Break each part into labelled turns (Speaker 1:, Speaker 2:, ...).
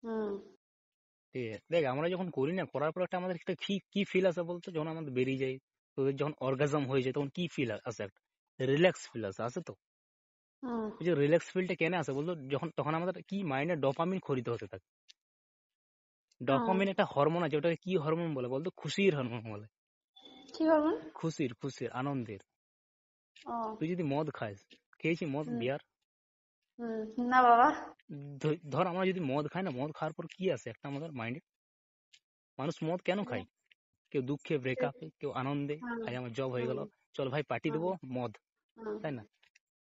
Speaker 1: হুম
Speaker 2: ঠিক আছে, দেখ আমরা যখন করি না, করার পর একটা আমাদের একটা কি ফিল আসে বলতো, যখন আমাদের বেরিয়ে যায়, তোদের যখন অর্গাজম হয়ে যায় তখন কি ফিল আসে, একটা রিল্যাক্স ফিল আসে তো।
Speaker 1: হুম
Speaker 2: ওই যে রিল্যাক্স ফিলটা কেন আসে বলতো, যখন তখন আমাদের কি মাইন্ডে ডোপামিন খরিত হতে থাকে।
Speaker 1: হুম।
Speaker 2: ডোপামিন একটা হরমোন আছে, ওটাকে কি হরমোন বলে বলতো, খুশির হরমোন বলে।
Speaker 1: কি করবেন?
Speaker 2: খুশির আনন্দের।
Speaker 1: ও।
Speaker 2: তুই যদি মদ খাস, খেয়েছি মদ,
Speaker 1: হুম
Speaker 2: বিয়ার,
Speaker 1: হুম। না বাবা।
Speaker 2: ধর আমরা যদি মদ খাই না, মদ খাওয়ার পর কি আসে একটা আমাদের মাইন্ডে, মানুষ মদ কেন খায়, কেউ দুঃখে ব্রেকআপে, কেউ আনন্দে,
Speaker 1: হুম
Speaker 2: আজ আমার জব হয়ে
Speaker 1: হুম
Speaker 2: গেল, চল ভাই পার্টি
Speaker 1: হুম
Speaker 2: দেবো, মদ,
Speaker 1: হুম
Speaker 2: তাই না?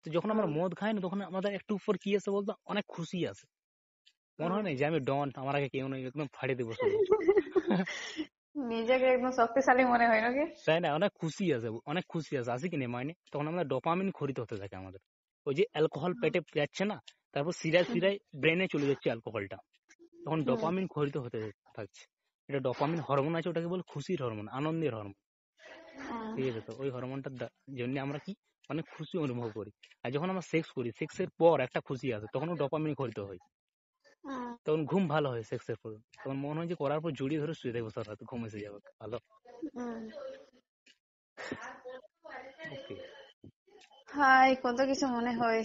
Speaker 2: তো যখন আমরা
Speaker 1: হুম
Speaker 2: মদ খাই না, তখন আমাদের একটু উপর কি আসে বলতো, অনেক খুশি আসে। মনে
Speaker 1: হুম।
Speaker 2: হয় না যে আমি ডন, আমার আগে কেউ নেই, একদম ফাড়িয়ে দেবো সবাই।
Speaker 1: নিজেকে একদম শক্তিশালী মনে হয় নাকি?
Speaker 2: তাই না, অনেক খুশি আছে, আসে কি না মাইনে, তখন আমরা ডোপামিন খরিত হতে থাকে আমাদের। ওই যে অ্যালকোহল পেটে যাচ্ছে না, তারপর সিরায়
Speaker 1: হুম
Speaker 2: সিরায় ব্রেনে চলে যাচ্ছে অ্যালকোহলটা, তখন
Speaker 1: হুম
Speaker 2: ডোপামিন খরিত হতে থাকছে। এটা ডোপামিন হরমোন আছে, ওটাকে বলে খুশির হরমোন, আনন্দের হরমোন। ঠিক আছে, তো ওই হরমোনটার জন্য আমরা কি অনেক খুশি অনুভব করি। আর যখন আমরা সেক্স করি, সেক্সের পর একটা খুশি আছে, তখনও ডোপামিন খরিত হয়,
Speaker 1: হুম
Speaker 2: তখন ঘুম ভালো হয় সেক্সের পর, তখন মনে হয় যে করার পর জড়িয়ে ধরে শুয়ে থাকবো সারা রাত, ঘুম এসে যাবে ভালো।
Speaker 1: হুম।
Speaker 2: ওকে,
Speaker 1: হাই, কত কিছু মনে হয়।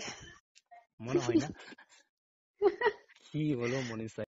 Speaker 2: মনে হয় না, কি বলবো মনীষা।